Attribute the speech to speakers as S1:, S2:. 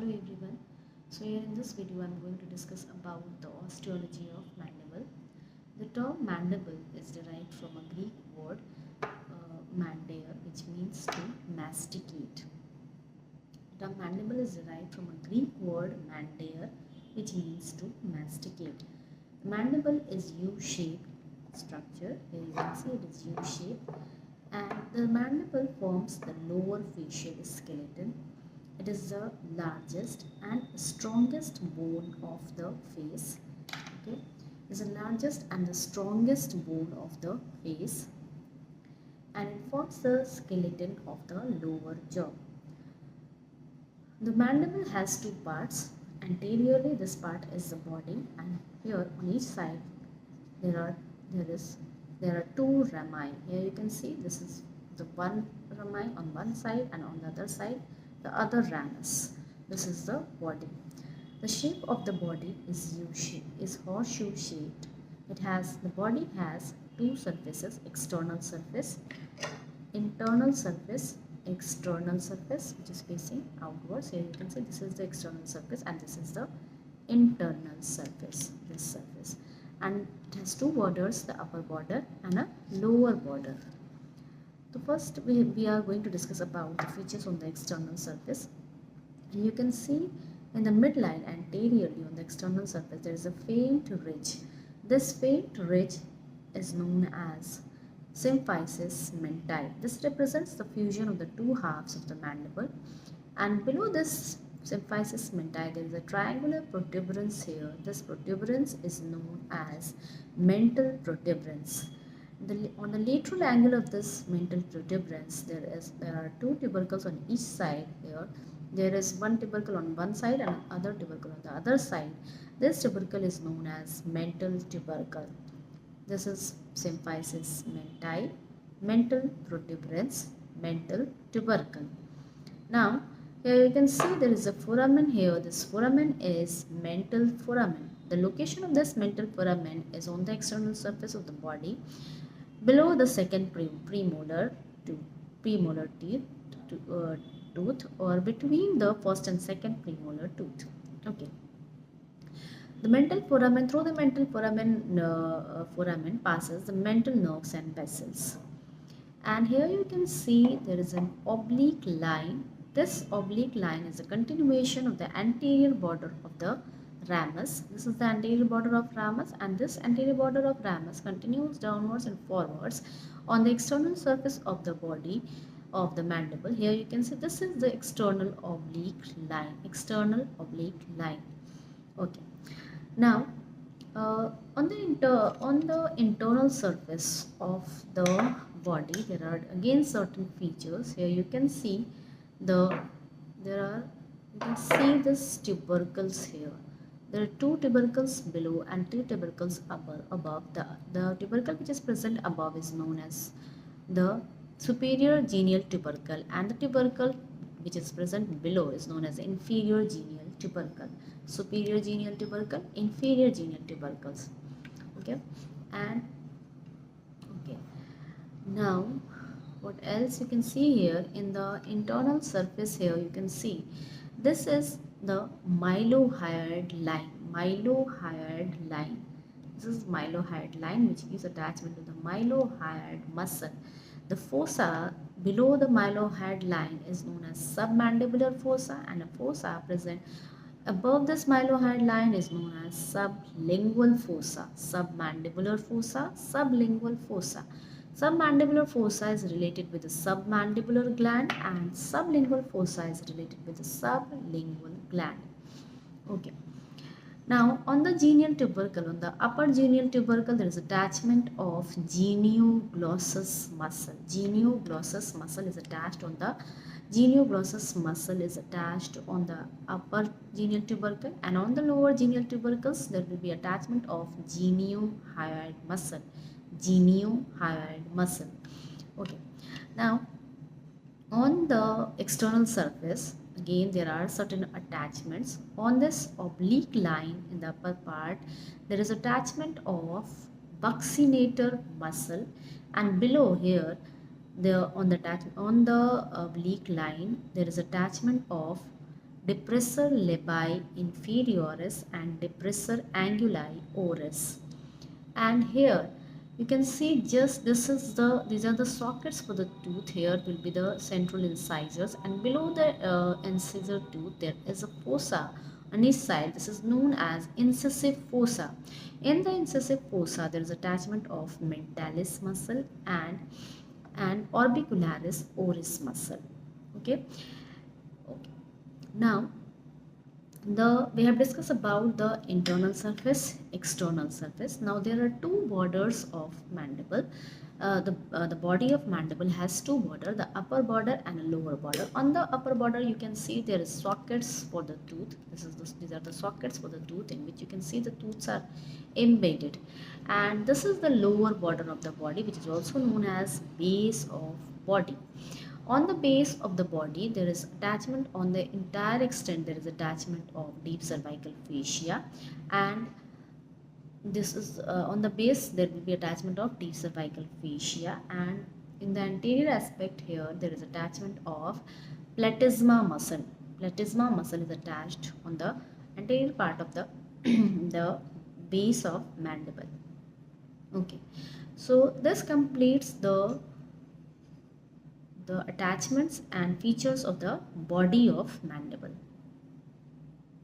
S1: Hello everyone. So here in this video I'm going to discuss about the osteology of mandible. The term mandible is derived from a Greek word mandeir, which means to masticate. The term mandible is derived from a Greek word mandeir, which means to masticate. The mandible is U-shaped structure. Here you can see it is U-shaped, and the mandible forms the lower facial skeleton. It is the largest and strongest bone of the face. Okay, it is the largest and the strongest bone of the face, and it forms the skeleton of the lower jaw. The mandible has two parts. Anteriorly, this part is the body, and here on each side there are two rami. Here you can see this is the one rami on one side, and on the other side the other ramus. This is the body. The shape of the body is U-shaped, is horseshoe shaped. The body has two surfaces: external surface, internal surface, external surface, which is facing outwards. Here you can see this is the external surface, and this is the internal surface. This surface, and it has two borders: the upper border and a lower border. So first we are going to discuss about the features on the external surface. And you can see in the midline anteriorly on the external surface there is a faint ridge. This faint ridge is known as symphysis menti. This represents the fusion of the two halves of the mandible, and below this symphysis menti there is a triangular protuberance here. This protuberance is known as mental protuberance. On the lateral angle of this mental protuberance there are two tubercles on each side. Here there is one tubercle on one side and another tubercle on the other side. This tubercle is known as mental tubercle. This is symphysis menti, mental protuberance, mental tubercle. Now here you can see there is a foramen here. This foramen is mental foramen. The location of this mental foramen is on the external surface of the body, below the second premolar tooth, or between the first and second premolar tooth. Okay. The mental foramen, through the mental foramen passes the mental nerves and vessels. And here you can see there is an oblique line. This oblique line is a continuation of the anterior border of the ramus. This is the anterior border of ramus, and this anterior border of ramus continues downwards and forwards on the external surface of the body of the mandible. Here you can see this is the external oblique line. External oblique line. Okay. Now, on the internal surface of the body, there are again certain features. Here you can see you can see this tubercles here. There are two tubercles below and two tubercles above. The tubercle which is present above is known as the superior genial tubercle, and the tubercle which is present below is known as the inferior genial tubercle. Superior genial tubercle, inferior genial tubercles. Okay, and okay. Now, what else you can see here in the internal surface? Here you can see this is the mylohyoid line. Mylohyoid line. This is mylohyoid line, which gives attachment to the mylohyoid muscle. The fossa below the mylohyoid line is known as submandibular fossa, and a fossa present above this mylohyoid line is known as sublingual fossa. Submandibular fossa, sublingual fossa. Submandibular fossa is related with the submandibular gland, and sublingual fossa is related with the sublingual gland. Okay. Now, on the genial tubercle, on the upper genial tubercle, there is attachment of genioglossus muscle. Genioglossus muscle is attached on the upper genial tubercle, and on the lower genial tubercles there will be attachment of geniohyoid muscle. Geniohyoid muscle. Okay. Now, on the external surface, again there are certain attachments. On this oblique line in the upper part, there is attachment of buccinator muscle, and below here on the oblique line there is attachment of depressor labii inferioris and depressor anguli oris. And here you can see just these are the sockets for the tooth. Here will be the central incisors, and below the incisor tooth there is a fossa on each side. This is known as incisive fossa. In the incisive fossa there is attachment of mentalis muscle and orbicularis oris muscle. Okay. Okay. Now we have discussed about the internal surface, external surface. Now there are two borders of mandible. The body of mandible has two border, the upper border and a lower border. On the upper border you can see there is sockets for the tooth. These are the sockets for the tooth, in which you can see the tooths are embedded. And this is the lower border of the body, which is also known as base of body. On the base of the body there is attachment, on the entire extent there is attachment of deep cervical fascia, and this is on the base there will be attachment of deep cervical fascia, and in the anterior aspect here there is attachment of platysma muscle. Platysma muscle is attached on the anterior part of the the base of mandible. Okay, so this completes the attachments and features of the body of mandible.